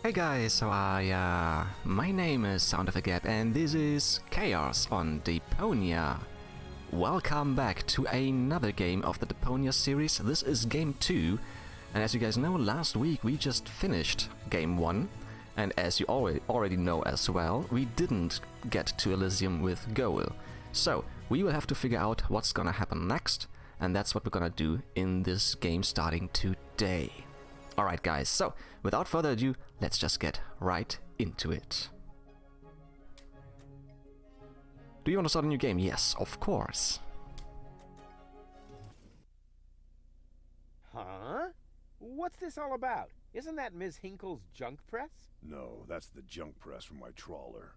Hey guys, how are ya? My name is Sound of a Gap and this is Chaos on Deponia. Welcome back to another game of the Deponia series. This is game 2, and as you guys know, last week we just finished game 1, and as you already know as well, we didn't get to Elysium with Goal. So we will have to figure out what's gonna happen next, and that's what we're gonna do in this game starting today. Alright guys, so without further ado, let's just get right into it. Do you want to start a new game? Yes, of course. Huh? What's this all about? Isn't that Ms. Hinkle's junk press? No, that's the junk press from my trawler.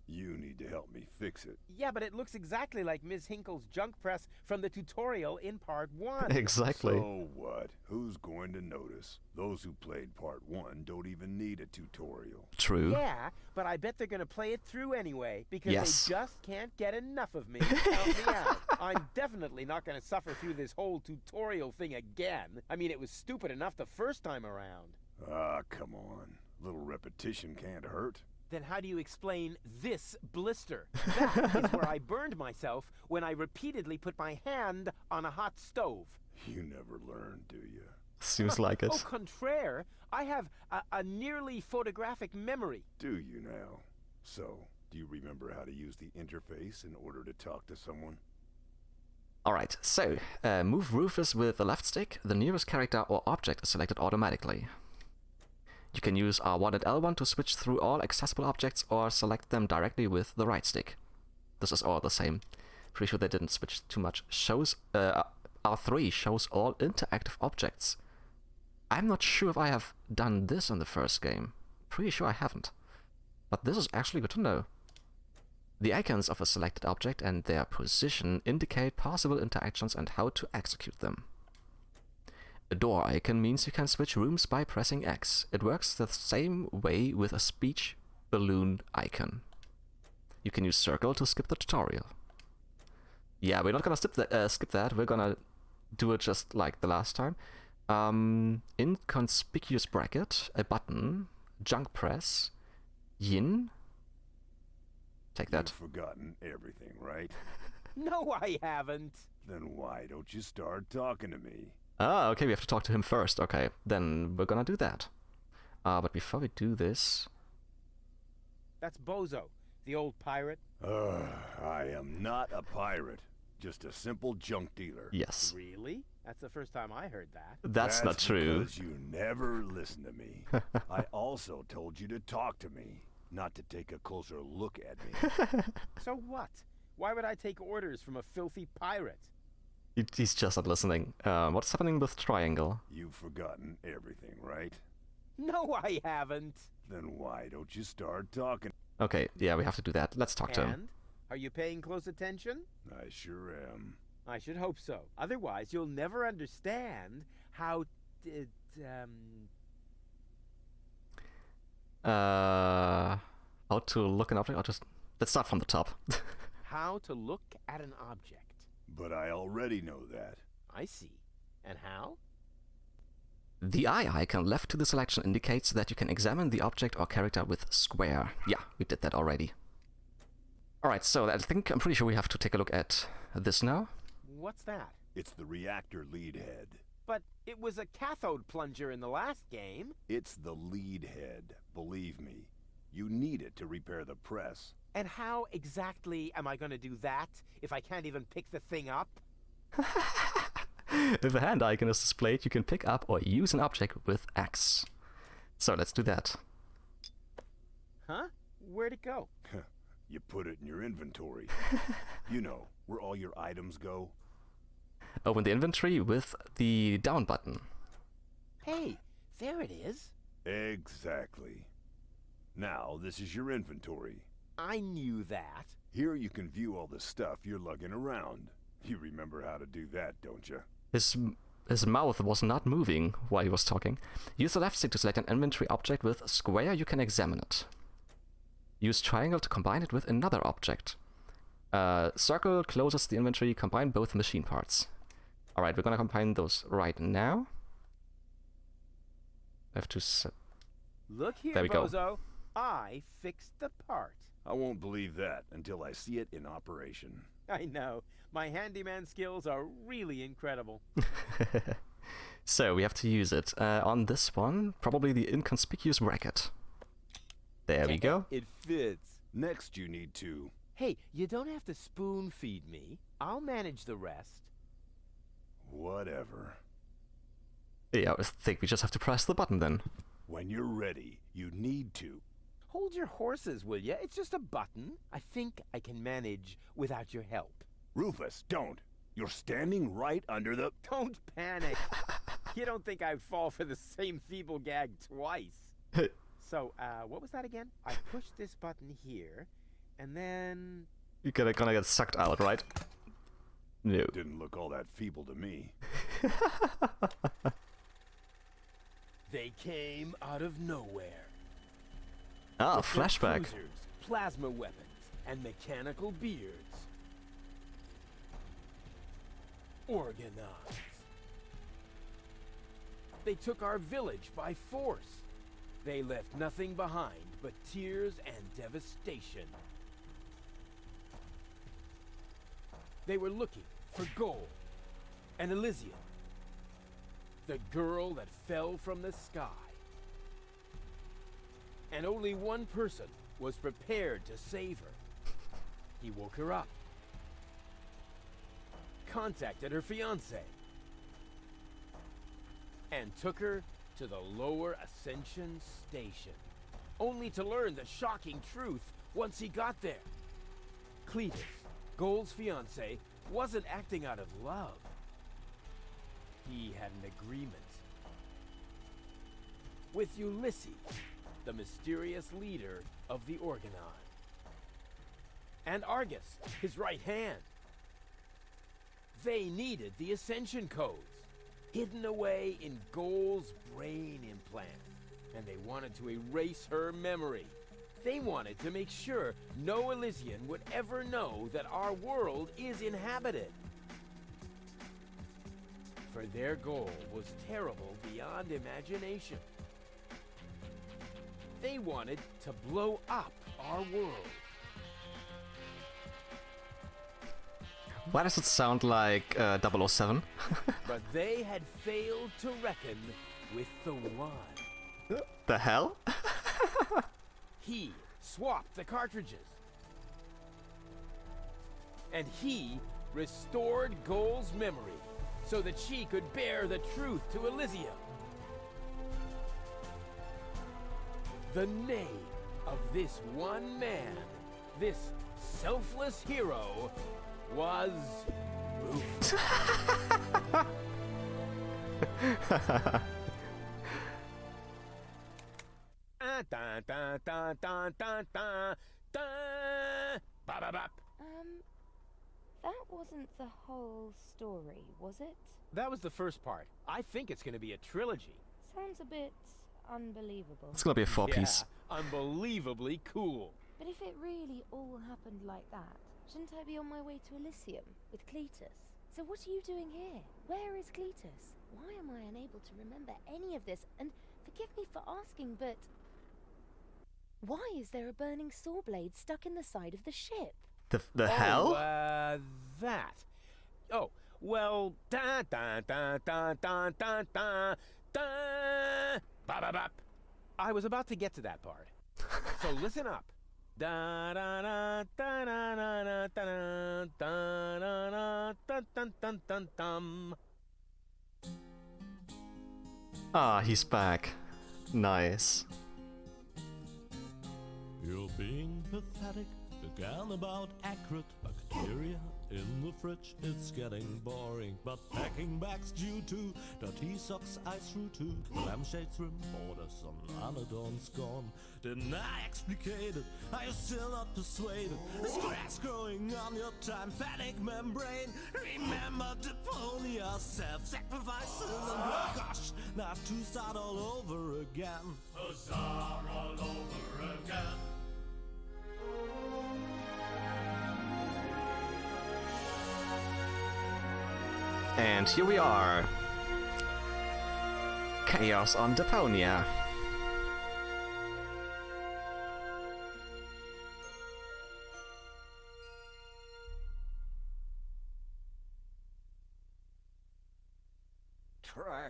You need to help me fix it. Yeah, but it looks exactly like Ms. Hinkle's junk press from the tutorial in Part 1. Exactly. So what? Who's going to notice? Those who played Part 1 don't even need a tutorial. True. Yeah, but I bet they're gonna play it through anyway, because Yes. they just can't get enough of me. Count me out. I'm definitely not gonna suffer through this whole tutorial thing again. I mean, it was stupid enough the first time around. Ah, come on. A little repetition can't hurt. Then how do you explain this blister? That is where I burned myself when I repeatedly put my hand on a hot stove. You never learn, do you? Seems like it. Au contraire, I have a nearly photographic memory. Do you now? So, do you remember how to use the interface in order to talk to someone? Alright, so move Rufus with the left stick. The nearest character or object is selected automatically. You can use R1 and L1 to switch through all accessible objects or select them directly with the right stick. This is all the same. Pretty sure they didn't switch too much. R3 shows all interactive objects. I'm not sure if I have done this in the first game. Pretty sure I haven't. But this is actually good to know. The icons of a selected object and their position indicate possible interactions and how to execute them. A door icon means you can switch rooms by pressing X. It works the same way with a speech balloon icon. You can use circle to skip the tutorial. Yeah, we're not gonna skip that. We're gonna do it just like the last time. Inconspicuous bracket, a button, junk press, yin. Take that. You've forgotten everything, right? No, I haven't. Then why don't you start talking to me? Ah, okay, we have to talk to him first. Okay, then we're gonna do that. But before we do this... That's Bozo, the old pirate. I am not a pirate. Just a simple junk dealer. Yes. Really? That's the first time I heard that. That's not true. Because you never listen to me. I also told you to talk to me, not to take a closer look at me. So what? Why would I take orders from a filthy pirate? He's just not listening. What's happening with Triangle? You've forgotten everything, right? No, I haven't. Then why don't you start talking? Okay, yeah, we have to do that. Let's talk to him. And? Are you paying close attention? I sure am. I should hope so. Otherwise, you'll never understand how... How to look an object? Let's start from the top. how to look at an object. But I already know that. I see. And how? The eye icon left to the selection indicates that you can examine the object or character with square. Yeah, we did that already. Alright, so I'm pretty sure we have to take a look at this now. What's that? It's the reactor lead head. But it was a cathode plunger in the last game. It's the lead head, believe me. You need it to repair the press. And how exactly am I going to do that if I can't even pick the thing up? If a hand icon is displayed, you can pick up or use an object with X. So let's do that. Huh? Where'd it go? You put it in your inventory. You know, where all your items go. Open the inventory with the down button. Hey, there it is. Exactly. Now, this is your inventory. I knew that. Here you can view all the stuff you're lugging around. You remember how to do that, don't you? His mouth was not moving while he was talking. Use the left stick to select an inventory object with square. You can examine it. Use triangle to combine it with another object. Circle closes the inventory. Combine both machine parts. Alright, we're gonna combine those right now. I have to set Look here, There we go. Bozo. I fixed the part. I won't believe that until I see it in operation. I know. My handyman skills are really incredible. So we have to use it. On this one, probably the inconspicuous bracket. There we go. It fits. Next, you need to... Hey, you don't have to spoon feed me. I'll manage the rest. Whatever. Yeah, I think we just have to press the button then. When you're ready, you need to... Hold your horses, will ya? It's just a button. I think I can manage without your help. Rufus, don't! You're standing right under the... Don't panic. You don't think I'd fall for the same feeble gag twice. So, what was that again? I push this button here, and then... You're gonna get sucked out, right? No. Didn't look all that feeble to me. They came out of nowhere. Ah, With their flashback. cruisers, plasma weapons, and mechanical beards. Organized. They took our village by force. They left nothing behind but tears and devastation. They were looking for gold and Elysium, the girl that fell from the sky. And only one person was prepared to save her. He woke her up, contacted her fiancé, and took her to the lower Ascension station, only to learn the shocking truth once he got there. Cletus, Gold's fiancé, wasn't acting out of love. He had an agreement with Ulysses, the mysterious leader of the Organon, and Argus, his right hand. They needed the Ascension codes, hidden away in Gold's brain implant, and they wanted to erase her memory. They wanted to make sure no Elysian would ever know that our world is inhabited. For their goal was terrible beyond imagination. They wanted to blow up our world. Why does it sound like 007? But they had failed to reckon with the one. The hell? He swapped the cartridges. And he restored Gold's memory so that she could bear the truth to Elysium. The name of this one man, this selfless hero, was Rufus. That wasn't the whole story, was it? That was the first part. I think it's going to be a trilogy. Sounds a bit unbelievable. It's gonna be a four-piece. Yeah, unbelievably cool. But if it really all happened like that, shouldn't I be on my way to Elysium with Cletus? So what are you doing here? Where is Cletus? Why am I unable to remember any of this? And forgive me for asking, but why is there a burning saw blade stuck in the side of the ship? The hell? That. Oh, well, da da da da da da da da ba ba ba. I was about to get to that part. So listen up. Da da da da da da da da da da da da da da. Ah, he's back. Nice. You're being pathetic, again about accurate bacteria in the fridge. It's getting boring, but packing bags due to dirty socks I threw to the lampshades rim borders on Anadon's gone. Didn't I explicate it? Are you still not persuaded? There's grass growing on your tympanic membrane. Remember Deponia, self-sacrifices and blood. Gosh, now I have to start all over again. Huzzah, all over again. And here we are. Chaos on Deponia.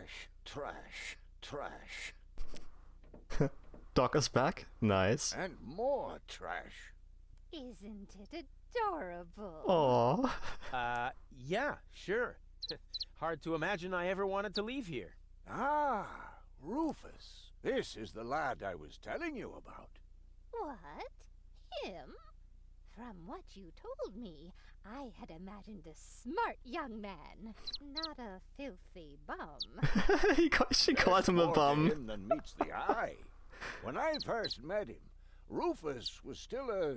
Trash, trash, trash. Doc is back. Nice. And more trash. Isn't it adorable? Aww. Yeah, sure. Hard to imagine I ever wanted to leave here. Ah, Rufus. This is the lad I was telling you about. What? Him? From what you told me, I had imagined a smart young man, not a filthy bum. She called him a More to bum. him than meets the eye. When I first met him, Rufus was still a...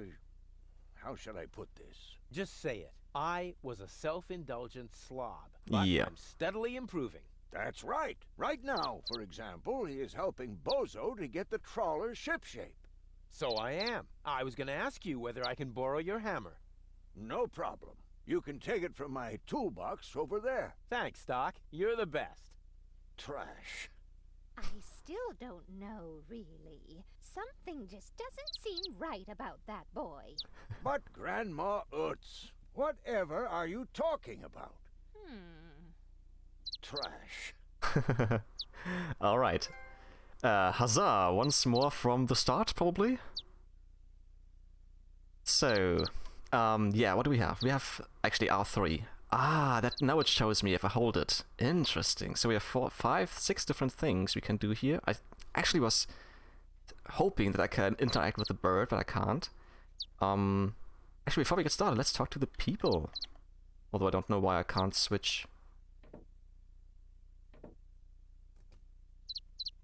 How shall I put this? Just say it. I was a self-indulgent slob, but Yeah. I'm steadily improving. That's right. Right now, for example, he is helping Bozo to get the trawler shipshape. So I am. I was gonna ask you whether I can borrow your hammer. No problem. You can take it from my toolbox over there. Thanks, Doc. You're the best. Trash. I still don't know, really. Something just doesn't seem right about that boy. But Grandma Utz, whatever are you talking about? Trash. Alright. Huzzah! Once more from the start, probably? So, yeah, what do we have? We have actually R3. Ah, that now it shows me if I hold it. Interesting. So we have 4, 5, 6 different things we can do here. I actually was hoping that I can interact with the bird, but I can't. Actually, before we get started, let's talk to the people. Although I don't know why I can't switch.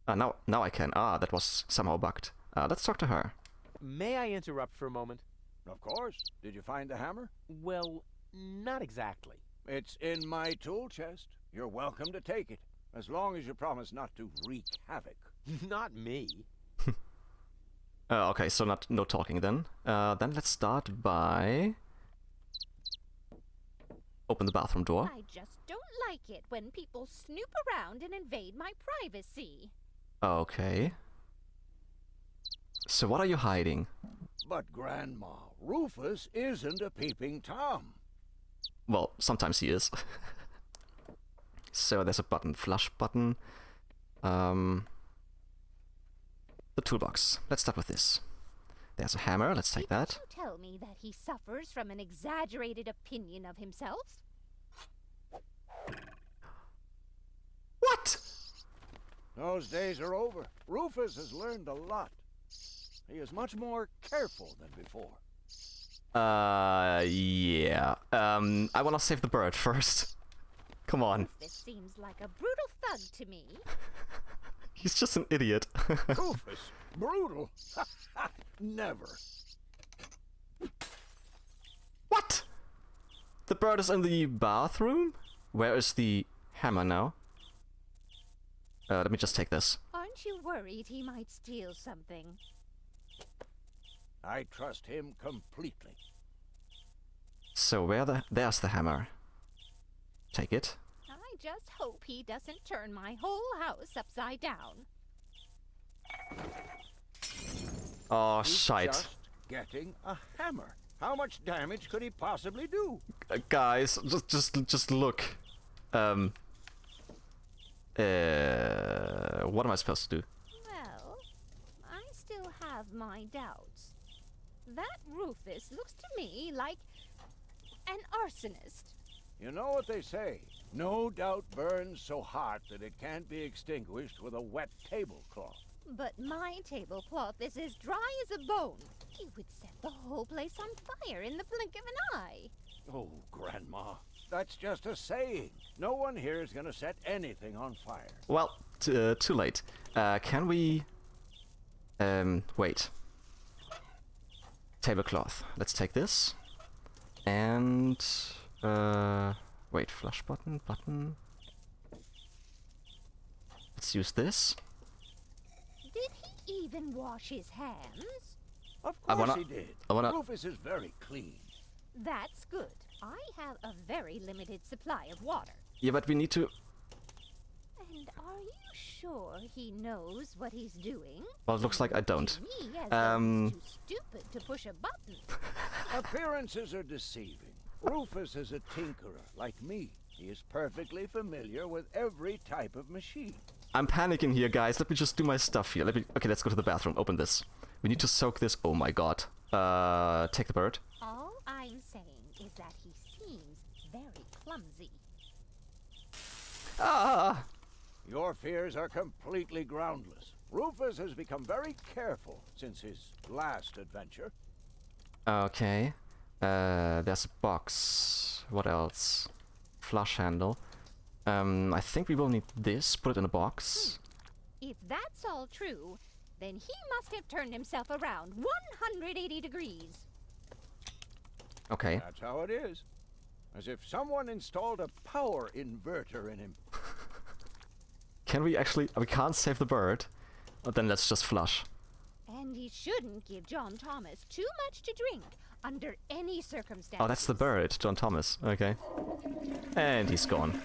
Now I can. Ah, that was somehow bugged. Let's talk to her. May I interrupt for a moment? Of course. Did you find the hammer? Well, not exactly. It's in my tool chest. You're welcome to take it, as long as you promise not to wreak havoc. Not me. Okay, so no talking then. Then let's start by... Open the bathroom door. I just don't like it when people snoop around and invade my privacy. Okay. So what are you hiding? But Grandma, Rufus isn't a peeping Tom. Well, sometimes he is. So there's a button, flush button. The toolbox. Let's start with this. There's a hammer, let's take that. Didn't you tell me that he suffers from an exaggerated opinion of himself? What? Those days are over. Rufus has learned a lot. He is much more careful than before. Yeah. I wanna save the bird first. Come on. This seems like a brutal thug to me. He's just an idiot. Rufus? Brutal? Never. What? The bird is in the bathroom? Where is the hammer now? Let me just take this. Aren't you worried he might steal something? I trust him completely. So there's the hammer. Take it. I just hope he doesn't turn my whole house upside down. Oh, He's shite. just getting a hammer. How much damage could he possibly do? Guys, just look. What am I supposed to do? Well, I still have my doubts. That Rufus looks to me like an arsonist. You know what they say. No doubt burns so hot that it can't be extinguished with a wet tablecloth. But my tablecloth is as dry as a bone. He would set the whole place on fire in the blink of an eye. Oh, Grandma, that's just a saying. No one here is going to set anything on fire. Well, too late. Can we... wait. Tablecloth. Let's take this. And... wait, flush button. Let's use this. Did he even wash his hands? Of I course wanna- he did. I wanna- Rufus is very clean. That's good. I have a very limited supply of water. Yeah, but we need to... And are you sure he knows what he's doing? Well, it looks like I don't. To me, as though he's too stupid to push a button. Appearances are deceiving. Rufus is a tinkerer, like me. He is perfectly familiar with every type of machine. I'm panicking here, guys. Let me just do my stuff here. Okay, let's go to the bathroom. Open this. We need to soak this. Oh my god. Take the bird. All I'm saying is that he seems very clumsy. Ah! Your fears are completely groundless. Rufus has become very careful since his last adventure. Okay. There's a box. What else? Flush handle. I think we will need this. Put it in a box. If that's all true, then he must have turned himself around 180 degrees. Okay. That's how it is. As if someone installed a power inverter in him. Can we actually... We can't save the bird. Then let's just flush. And he shouldn't give John Thomas too much to drink under any circumstances. Oh, that's the bird. John Thomas. Okay. And he's gone.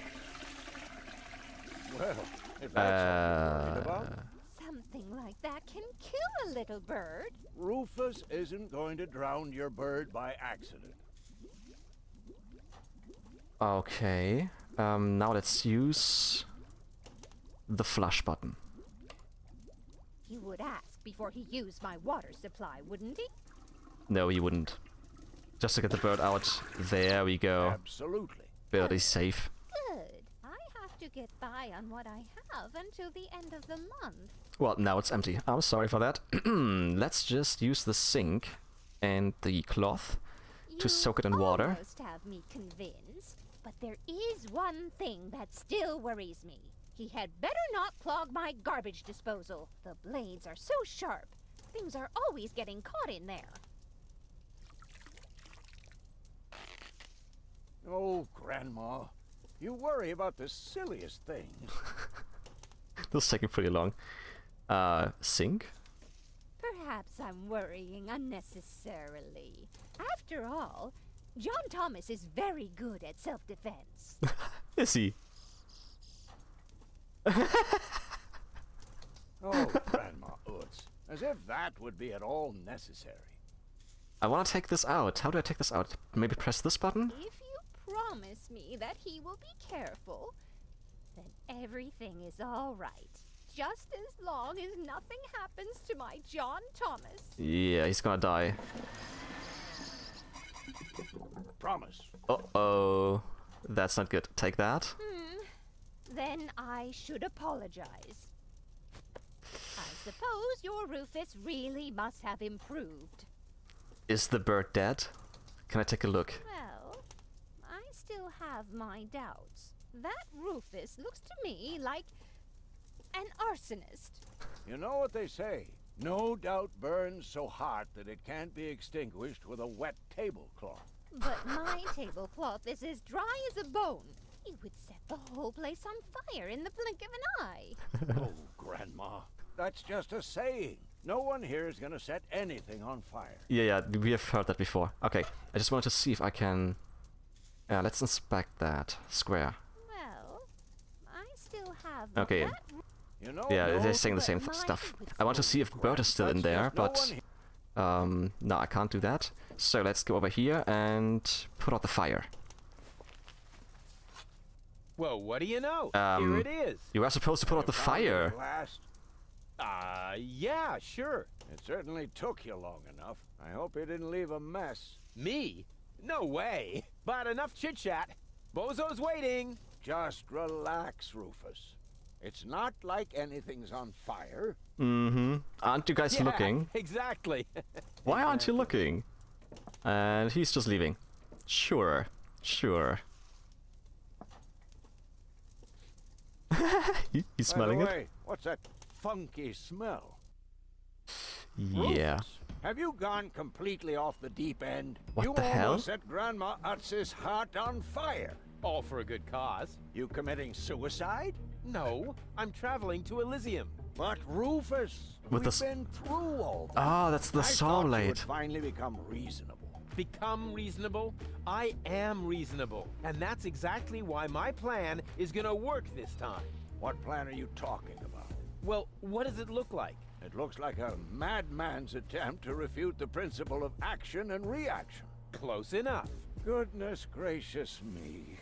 Well, if that's what you're worried about, Something like that can kill a little bird. Rufus isn't going to drown your bird by accident. Okay. Now let's use the flush button. He would ask before he used my water supply, wouldn't he? No, he wouldn't. Just to get the bird out. There we go. Absolutely. Bird is safe. Good. I have to get by on what I have until the end of the month. Well, now it's empty. I'm sorry for that. Let's just use the sink and the cloth to soak it in water. Almost have me convinced, but there is one thing that still worries me. He had better not clog my garbage disposal. The blades are so sharp. Things are always getting caught in there. Oh, Grandma, you worry about the silliest things. This is taking pretty long. Sink? Perhaps I'm worrying unnecessarily. After all, John Thomas is very good at self-defense. Is he? Oh, Grandma Utz, as if that would be at all necessary. I want to take this out. How do I take this out? Maybe press this button? If you promise me that he will be careful, then everything is all right. Just as long as nothing happens to my John Thomas. Yeah, he's gonna die. Promise. Uh-oh. That's not good. Take that. Then I should apologize. I suppose your Rufus really must have improved. Is the bird dead? Can I take a look? Well, I still have my doubts. That Rufus looks to me like an arsonist. You know what they say? No doubt burns so hot that it can't be extinguished with a wet tablecloth. But my tablecloth is as dry as a bone. He would set the whole place on fire in the blink of an eye. Oh, Grandma, that's just a saying. No one here is going to set anything on fire. Yeah, we have heard that before. Okay, I just wanted to see if I can... let's inspect that square. Well, I still have Okay. that. You know, Yeah, no, they're saying the but same my stuff. would I want to still see if the bird is still in That's there, just no but... one no, I can't do that. So let's go over here and put out the fire. Well, what do you know? Um, Here it is. You were supposed to put out the Found it fire. at last. Yeah, sure. It certainly took you long enough. I hope you didn't leave a mess. Me? No way. But enough chit-chat. Bozo's waiting. Just relax, Rufus. It's not like anything's on fire. Mm-hmm. Aren't you guys Yeah, looking? Exactly. Why aren't you looking? And he's just leaving. Sure. He's smelling By it? the way, what's that funky smell? Yeah. Rufus, have you gone completely off the deep end? What you the hell? almost set Grandma Utz's heart on fire. All for a good cause. You committing suicide? No, I'm traveling to Elysium. But Rufus, With we've the been through all that. Oh, that's the I saw thought you blade. would finally become reasonable. Become reasonable? I am reasonable. And that's exactly why my plan is gonna work this time. What plan are you talking about? Well, what does it look like? It looks like a madman's attempt to refute the principle of action and reaction. Close enough. Goodness gracious me.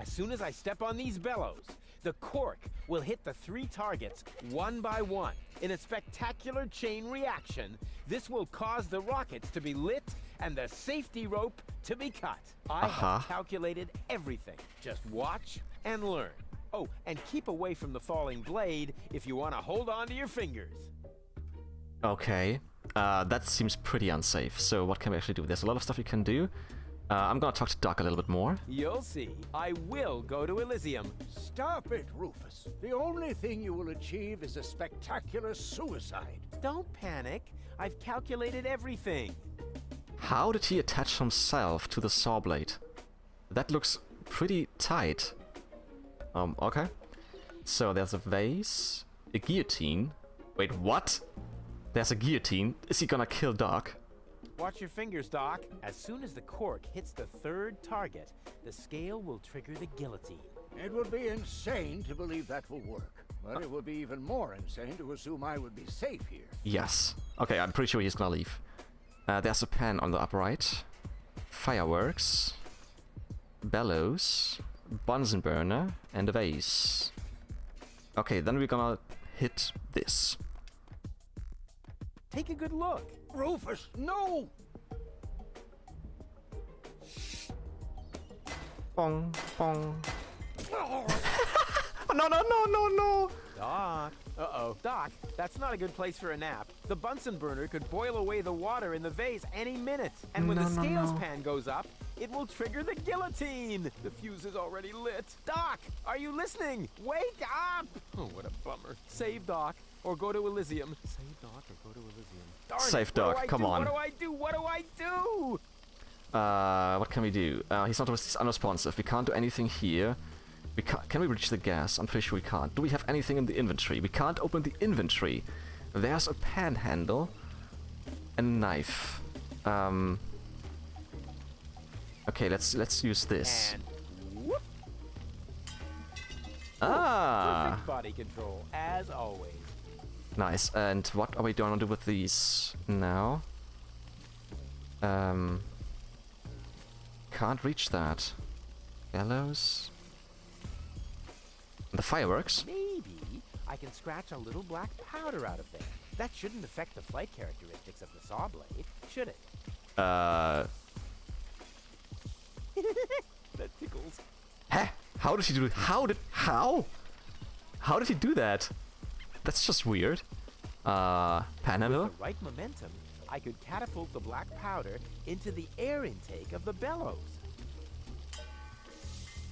As soon as I step on these bellows, the cork will hit the 3 targets one by one. In a spectacular chain reaction, this will cause the rockets to be lit and the safety rope to be cut. I have calculated everything. Just watch and learn. Oh, and keep away from the falling blade if you want to hold on to your fingers. Okay, that seems pretty unsafe. So what can we actually do? There's a lot of stuff you can do. I'm gonna talk to Doc a little bit more. You'll see. I will go to Elysium. Stop it, Rufus. The only thing you will achieve is a spectacular suicide. Don't panic. I've calculated everything. How did he attach himself to the saw blade? That looks pretty tight. Okay. So there's a vase, a guillotine. Wait, what? There's a guillotine. Is he gonna kill Doc? Watch your fingers, Doc. As soon as the cork hits the 3rd target, the scale will trigger the guillotine. It would be insane to believe that will work. But it would be even more insane to assume I would be safe here. Yes. Okay, I'm pretty sure he's gonna leave. There's a pen on the upper right. Fireworks. Bellows. Bunsen burner. And a vase. Okay, then we're gonna hit this. Take a good look. Rufus, no! Bong, bong. No, no, no, no, no! Doc. Uh-oh. Doc, that's not a good place for a nap. The Bunsen burner could boil away the water in the vase any minute. And when the scales pan goes up, it will trigger the guillotine. The fuse is already lit. Doc, are you listening? Wake up! Oh, what a bummer. Save Doc, or go to Elysium. Save Doc, or go to Elysium. Darn Save it. Doc, come on. What do I do? What do I do? What can we do? He's unresponsive. We can't do anything here. Can we reach the gas? I'm pretty sure we can't. Do we have anything in the inventory? We can't open the inventory. There's a pan handle and a knife. Okay, let's use this. And whoop. Perfect body control, as always. Nice. And what are we going to do with these now? Can't reach that. Bellows. The fireworks. Maybe I can scratch a little black powder out of there. That shouldn't affect the flight characteristics of the saw blade, should it? That tickles. Huh? How did he do it? How did he do that? That's just weird. Panhandle? With the right momentum, I could catapult the black powder into the air intake of the bellows.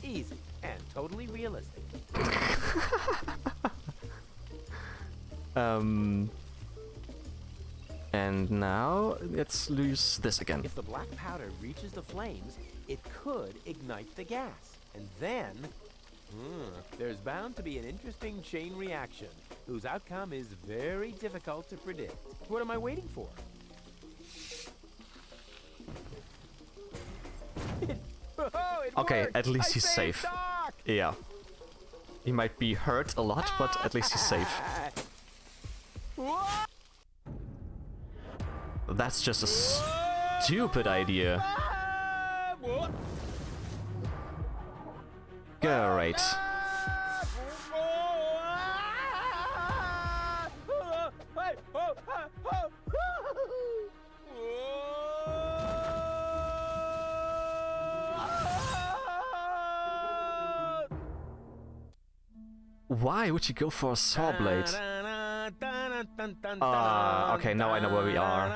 Easy and totally realistic. And now let's use this again. If the black powder reaches the flames, it could ignite the gas. And then, there's bound to be an interesting chain reaction whose outcome is very difficult to predict. What am I waiting for? Okay, worked. at least I he's saved safe. Doc! Yeah. He might be hurt a lot, but at least he's safe. That's just a stupid idea. Great. Why would you go for a saw blade? Okay, now I know where we are.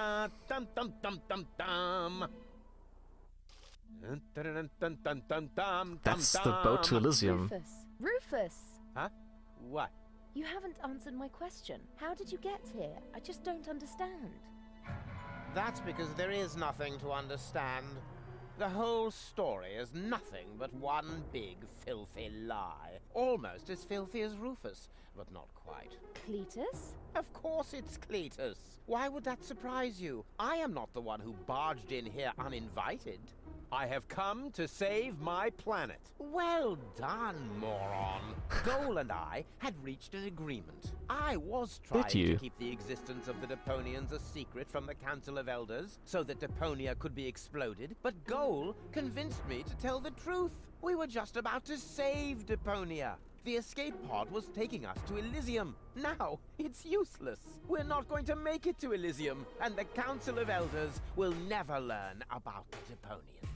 That's the boat to Elysium. Rufus! Rufus! Huh? What? You haven't answered my question. How did you get here? I just don't understand. That's because there is nothing to understand. The whole story is nothing but one big filthy lie. Almost as filthy as Rufus, but not quite. Cletus? Of course it's Cletus. Why would that surprise you? I am not the one who barged in here uninvited. I have come to save my planet. Well done, moron. Goal and I had reached an agreement. I was trying to keep the existence of the Deponians a secret from the Council of Elders so that Deponia could be exploded, but Goal convinced me to tell the truth. We were just about to save Deponia. The escape pod was taking us to Elysium. Now, it's useless. We're not going to make it to Elysium, and the Council of Elders will never learn about the Deponians.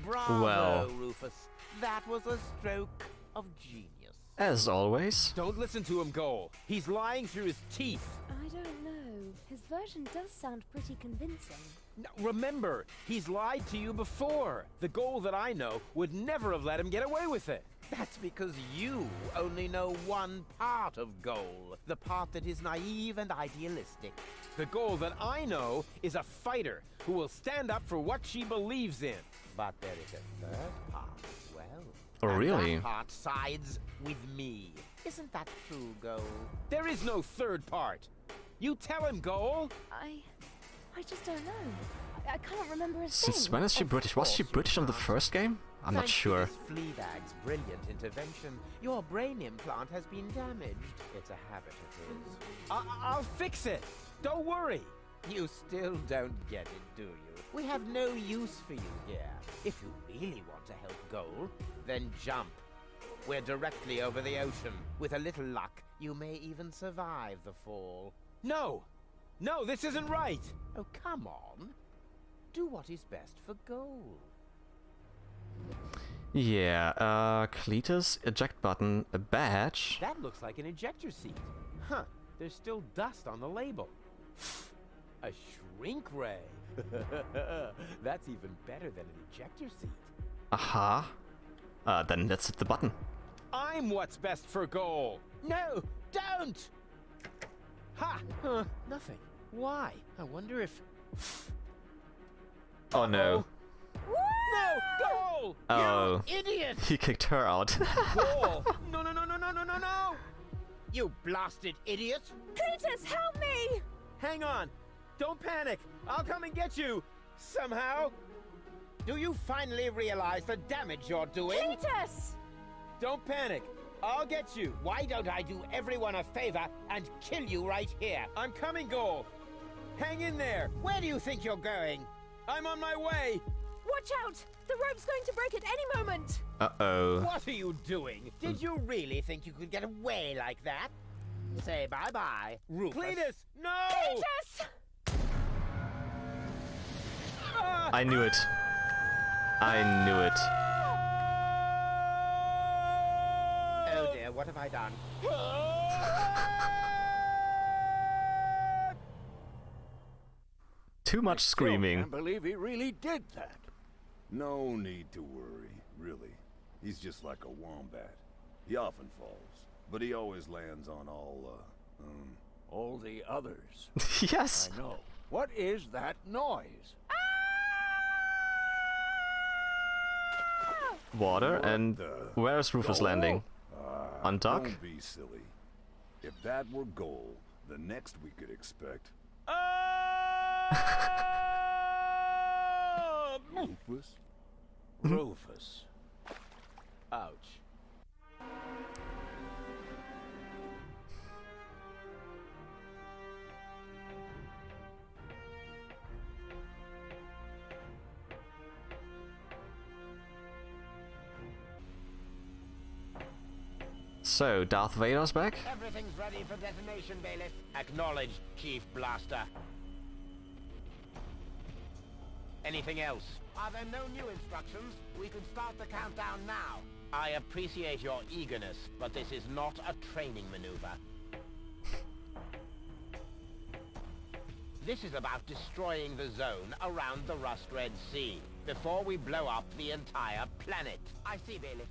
Bravo, Well. Rufus. That was a stroke of genius. As always. Don't listen to him, Goal. He's lying through his teeth. I don't know. His version does sound pretty convincing. Now, remember, he's lied to you before. The Goal that I know would never have let him get away with it. That's because you only know one part of Goal, the part that is naive and idealistic. The Goal that I know is a fighter who will stand up for what she believes in. But there is a third part as well. Oh, And really? that part sides with me. Isn't that true, Goal? There is no third part. You tell him, Goal. I just don't know. I can't remember a Since thing. when is she Of British? Was she course you British on the can't. first game? I'm not Thanks to sure. this Fleabag's brilliant intervention, your brain implant has been damaged. It's a habit of his. I'll fix it. Don't worry. You still don't get it, do you? We have no use for you here. If you really want to help Goal, then jump. We're directly over the ocean. With a little luck, you may even survive the fall. No. No, this isn't right. Oh, come on. Do what is best for Goal. Yeah, Cletus, eject button, a badge. That looks like an ejector seat. Huh. There's still dust on the label. A shrink ray. That's even better than an ejector seat. Aha. Then let's hit the button. I'm what's best for Goal. No, don't! Ha! Nothing. Why? I wonder if... Oh no. No! Goal! Oh. Idiot! He kicked her out. Goal! No, no, no, no, no, no, no, no! You blasted idiot! Cletus, help me! Hang on. Don't panic. I'll come and get you. Somehow. Do you finally realize the damage you're doing? Cletus! Don't panic. I'll get you. Why don't I do everyone a favor and kill you right here? I'm coming, Goal. Hang in there. Where do you think you're going? I'm on my way. Watch out! The rope's going to break at any moment! Uh-oh. What are you doing? Did you really think you could get away like that? Say bye-bye, Rufus. Cletus, no! Cletus! Ah! I knew it. I knew it. Oh dear, what have I done? Too much I screaming. can't believe he really did that. No need to worry, really. He's just like a wombat. He often falls, but he always lands on All the others. Yes. I know. What is that noise? Water and the- where's Rufus landing? On dock? Don't be silly. If that were Goal, the next we could expect... Rufus? Rufus. Ouch. So, Darth Vader's back? Everything's ready for detonation, Bailiff. Acknowledged, Chief Blaster. Anything else? Are there no new instructions? We could start the countdown now. I appreciate your eagerness, but this is not a training maneuver. This is about destroying the zone around the Rust Red Sea before we blow up the entire planet. I see, Bailiff.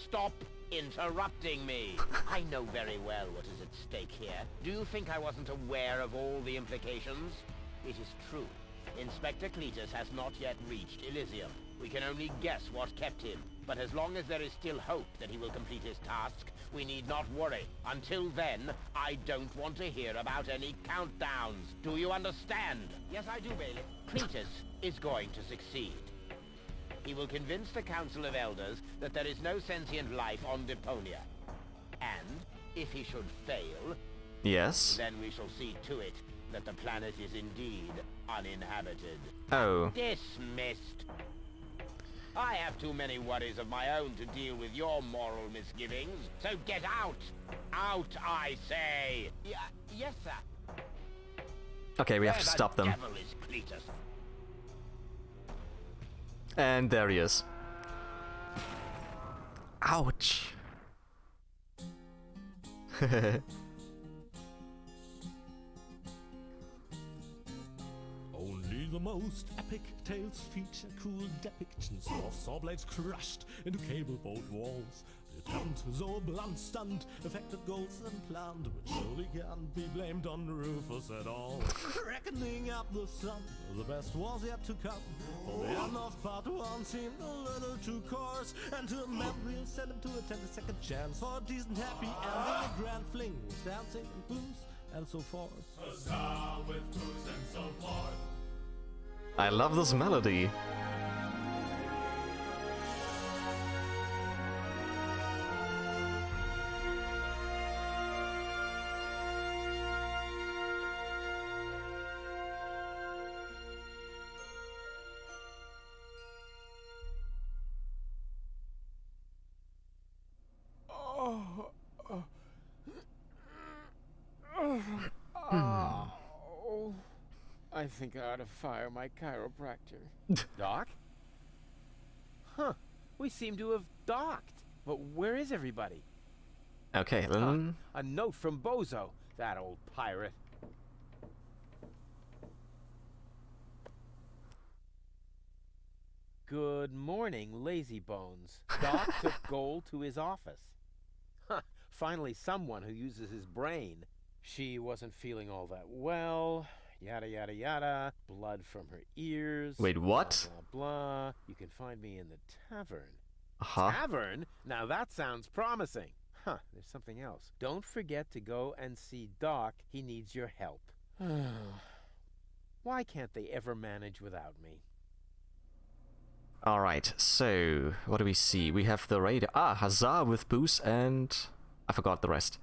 Stop interrupting me. I know very well what is at stake here. Do you think I wasn't aware of all the implications? It is true. Inspector Cletus has not yet reached Elysium. We can only guess what kept him, but as long as there is still hope that he will complete his task, we need not worry. Until then, I don't want to hear about any countdowns. Do you understand? Yes, I do, Bailey. Cletus is going to succeed. He will convince the Council of Elders that there is no sentient life on Deponia. And, if he should fail, Yes. then we shall see to it that the planet is indeed uninhabited. Oh. Dismissed. I have too many worries of my own to deal with your moral misgivings, so get out! Out, I say! Yes, sir. Okay, we have Where to the stop them. devil is Cletus? And there he is. Ouch. Only the most epic tales feature cool depictions of saw blades crushed into cable boat walls. The attempt, though a blunt stunt, affected goals and planned, which surely can't be blamed on Rufus at all. Reckoning up the sum, the best was yet to come. For the end of part one seemed a little too coarse, and to a man we'll send him to attend a second chance for a decent happy ending, a grand fling with dancing and booze and so forth. Huzzah with booze and so forth. I love this melody. I think I ought to fire my chiropractor. Doc? Huh. We seem to have docked. But where is everybody? Okay, A note from Bozo, that old pirate. Good morning, lazy bones. Doc took Gold to his office. Huh. Finally someone who uses his brain. She wasn't feeling all that well. Yada yada yada. Blood from her ears. Wait, what? Blah blah blah. You can find me in the tavern. Huh? Tavern? Now that sounds promising. Huh, there's something else. Don't forget to go and see Doc. He needs your help. Why can't they ever manage without me? Alright, so what do we see? We have the radar. Ah, Huzzah with booze and I forgot the rest.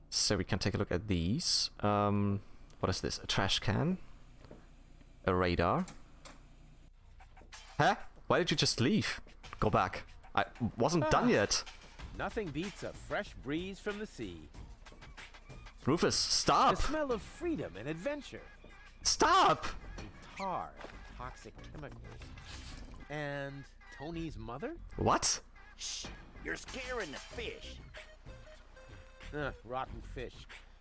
So we can take a look at these. What is this? A trash can? A radar? Huh? Why did you just leave? Go back. I wasn't done yet. Nothing beats a fresh breeze from the sea. Rufus, stop! The smell of freedom and adventure. Stop! And tar, toxic chemicals. And Tony's mother? What? Shh! You're scaring the fish. Rotten fish.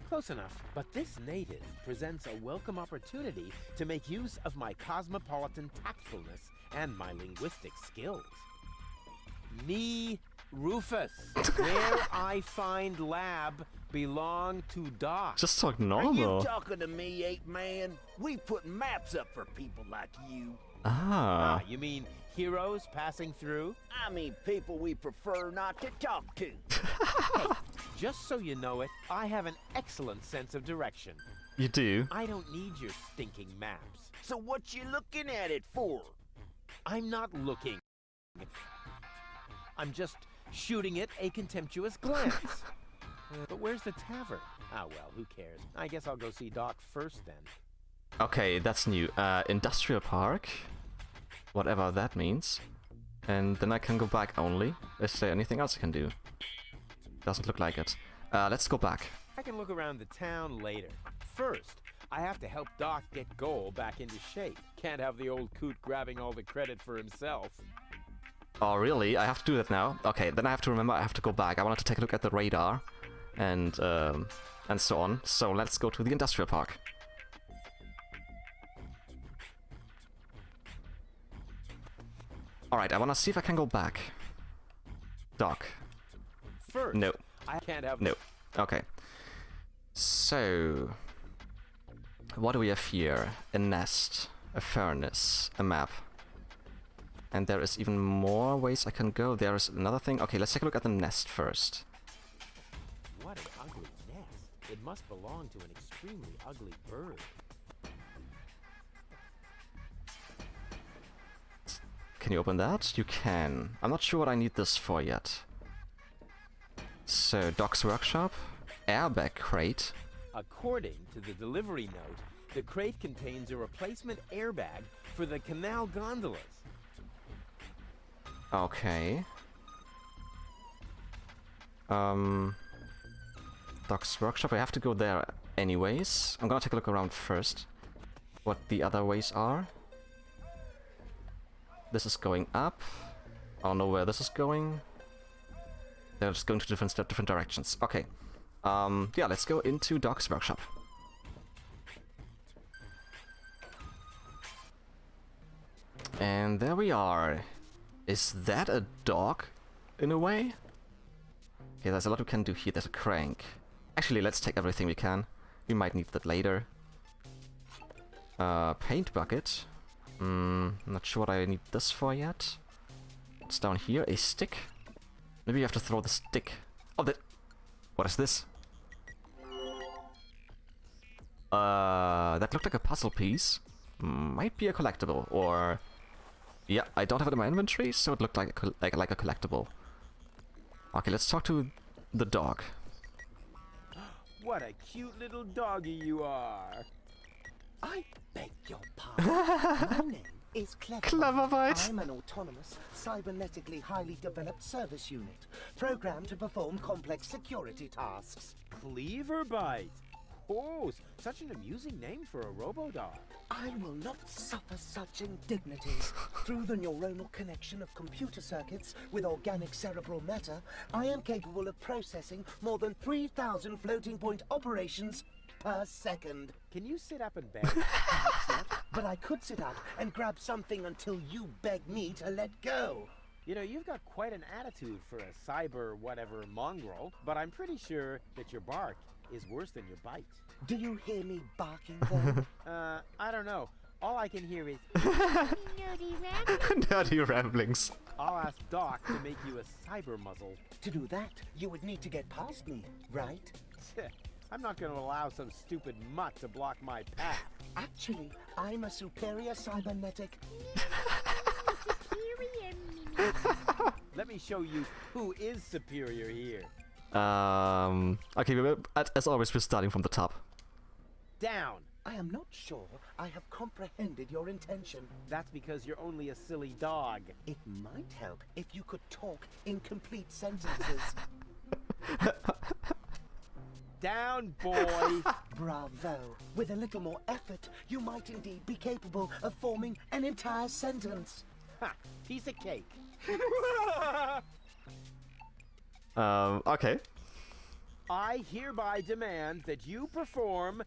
Close enough. But this native presents a welcome opportunity to make use of my cosmopolitan tactfulness and my linguistic skills. Me, Rufus. Where I find lab belong to Doc. Just talk Are normal. you talking to me, ape man? We put maps up for people like you. Ah. You mean heroes passing through? I mean people we prefer not to talk to. Hey, just so you know it, I have an excellent sense of direction. You do? I don't need your stinking maps. So what you looking at it for? I'm not looking. I'm just shooting it a contemptuous glance. But where's the tavern? Ah, well, who cares? I guess I'll go see Doc first then. Okay, that's new. Industrial park. Whatever that means. And then I can go back only. Is there anything else I can do? Doesn't look like it. Let's go back. I can look around the town later. First, I have to help Doc get Goal back into shape. Can't have the old coot grabbing all the credit for himself. Oh, really? I have to do that now? Okay, then I have to remember I have to go back. I wanted to take a look at the radar. And so on. So let's go to the industrial park. Alright, I wanna see if I can go back. Doc. First, No. I can't have... No. Okay. So... what do we have here? A nest. A furnace. A map. And there is even more ways I can go. There is another thing. Okay, let's take a look at the nest first. What an ugly nest. It must belong to an extremely ugly bird. Can you open that? You can. I'm not sure what I need this for yet. So, Doc's workshop. Airbag crate. According to the delivery note, the crate contains a replacement airbag for the canal gondolas. Okay. Doc's workshop. I have to go there anyways. I'm gonna take a look around first. What the other ways are. This is going up. I don't know where this is going. They're just going to different directions. Okay. Yeah, let's go into Doc's workshop. And there we are. Is that a dog, in a way? Okay, there's a lot we can do here. There's a crank. Actually, let's take everything we can. We might need that later. Paint bucket. Not sure what I need this for yet. What's down here? A stick? Maybe you have to throw the stick. Oh, that... What is this? That looked like a puzzle piece. Might be a collectible, or... Yeah, I don't have it in my inventory, so it looked like a collectible. Okay, let's talk to the dog. What a cute little doggy you are. I beg your pardon. My name is Cleverbite. Cleverbite. I'm an autonomous, cybernetically highly developed service unit, programmed to perform complex security tasks. Cleverbite. Oh, such an amusing name for a robo-dog. I will not suffer such indignities. Through the neuronal connection of computer circuits with organic cerebral matter, I am capable of processing more than 3,000 floating point operations per second. Can you sit up and beg? Perhaps not, but I could sit up and grab something until you beg me to let go. You know, you've got quite an attitude for a cyber whatever mongrel, but I'm pretty sure that your bark is worse than your bite. Do you hear me barking then? I don't know. All I can hear is Nerdy ramblings. Nerdy ramblings. I'll ask Doc to make you a cyber muzzle. To do that, you would need to get past me, right? I'm not going to allow some stupid mutt to block my path. Actually, I'm a superior cybernetic. Let me show you who is superior here. Okay, as always, we're starting from the top. Down. I am not sure I have comprehended your intention. That's because you're only a silly dog. It might help if you could talk in complete sentences. Down, boy. Bravo. With a little more effort, you might indeed be capable of forming an entire sentence. Ha! Piece of cake. Okay. I hereby demand that you perform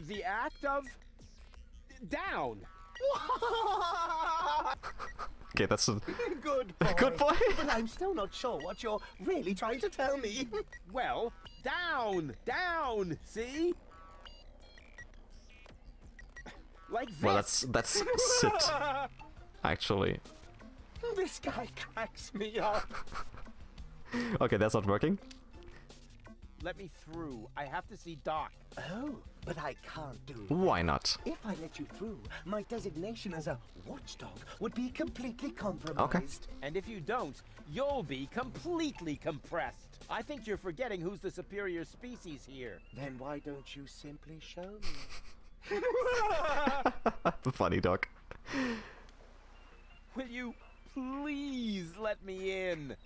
the act of down. Okay, that's a Good boy. good boy. But I'm still not sure what you're really trying to tell me. Well, down, down. See? Like this. Well, that's sit. Actually. This guy cracks me up. Okay, that's not working. Let me through. I have to see Doc. Oh, but I can't do it. Why not? If I let you through, my designation as a watchdog would be completely compromised. And if you don't, you'll be completely compressed. I think you're forgetting who's the superior species here. Then why don't you simply show me? Funny dog. Will you please let me in?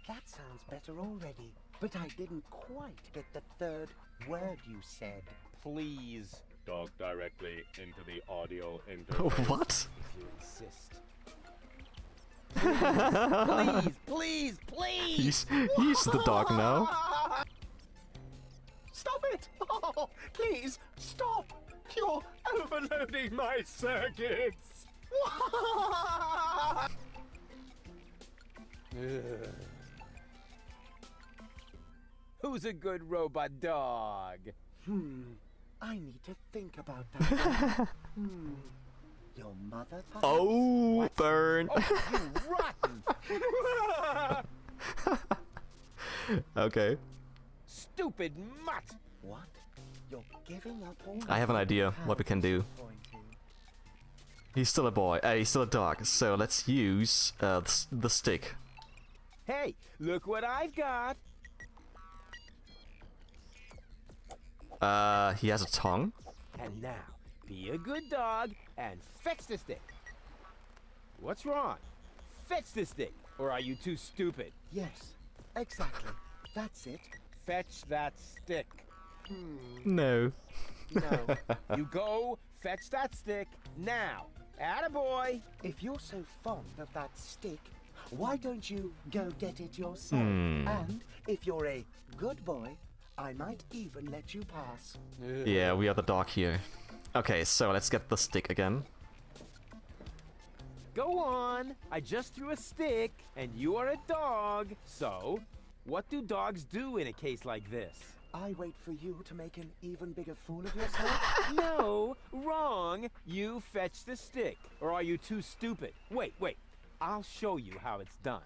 That sounds better already. But I didn't quite get the third word you said. Please, Talk directly into the audio interface. What? if you insist. Please, please, please! He's the dog now. Stop it! Oh, please, stop! You're overloading my circuits! Who's a good robot dog? I need to think about that. Your mother, perhaps? Oh, burn. Oh, you rotten! Okay. Stupid mutt! What? You're giving up all I have an idea what we can do. disappointing. He's still a boy. He's still a dog. So let's use the stick. Hey, look what I've got! He has a tongue. And now, be a good dog and fetch the stick. What's wrong? Fetch the stick, or are you too stupid? Yes, exactly. That's it. Fetch that stick. No. No. You go fetch that stick now. Attaboy! If you're so fond of that stick, why don't you go get it yourself? Hmm. And if you're a good boy, I might even let you pass. Yeah, we are the dog here. Okay, so let's get the stick again. Go on. I just threw a stick, and you are a dog. So, what do dogs do in a case like this? I wait for you to make an even bigger fool of yourself? No, wrong. You fetch the stick. Or are you too stupid? Wait. I'll show you how it's done.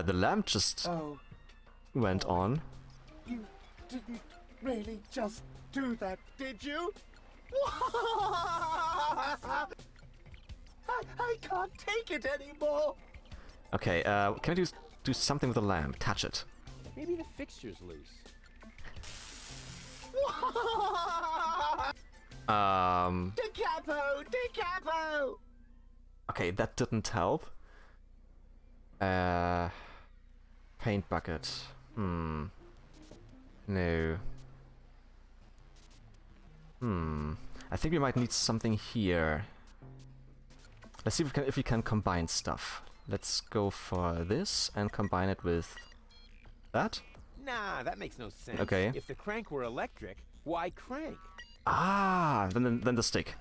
The lamp just went on. You didn't really just do that, did you? I can't take it anymore. Okay, can I do something with the lamp? Touch it. Maybe the fixture's loose. Decapo! Okay, that didn't help. Paint bucket. No. I think we might need something here. Let's see if we can combine stuff. Let's go for this and combine it with that. Nah, that makes no sense. Okay. If the crank were electric, why crank? Ah, then the stick.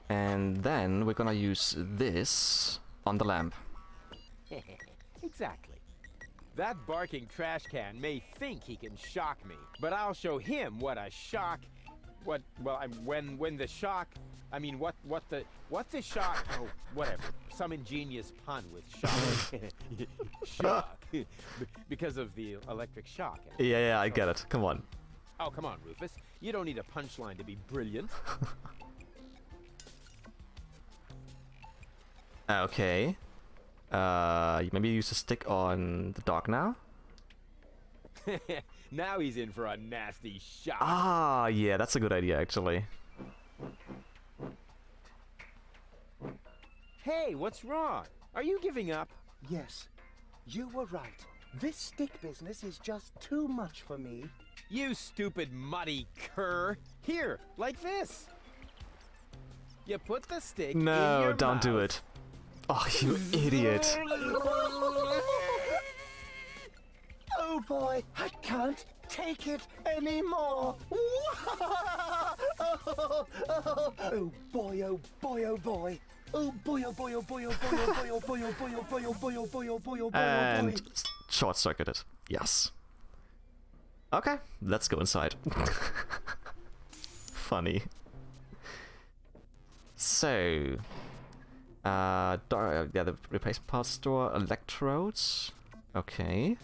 And then we're gonna use this on the lamp. Exactly. That barking trash can may think he can shock me, but I'll show him what a shock. When the shock. I mean, what the shock? Oh, whatever. Some ingenious pun with shock. Shock. Because of the electric shock. Yeah, I get it. Come on. Oh, come on, Rufus. You don't need a punchline to be brilliant. Okay. Maybe use a stick on the dog now? Now he's in for a nasty shock. Ah, yeah, that's a good idea, actually. Hey, what's wrong? Are you giving up? Yes, you were right. This stick business is just too much for me. You stupid muddy cur. Here, like this. You put the stick in No, your don't mouth. do it. Oh, you idiot. Oh boy, I can't take it anymore. Oh boy, oh boy, oh boy. Oh boy, oh boy, oh boy, oh boy, oh boy, oh boy, oh boy, oh boy, oh boy, oh boy, oh boy, oh boy, oh boy. And short-circuited. Yes. Okay, let's go inside. Funny. So, yeah, the replacement parts store, electrodes. Okay.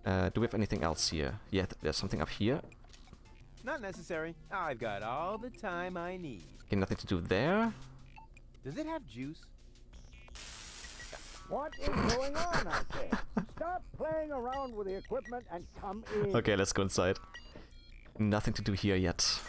Do we have anything else here? Yeah, there's something up here. Not necessary. I've got all the time I need. Okay, nothing to do there. Does it have juice? What is going on out there? Stop playing around with the equipment and come in. Okay, let's go inside. Nothing to do here yet.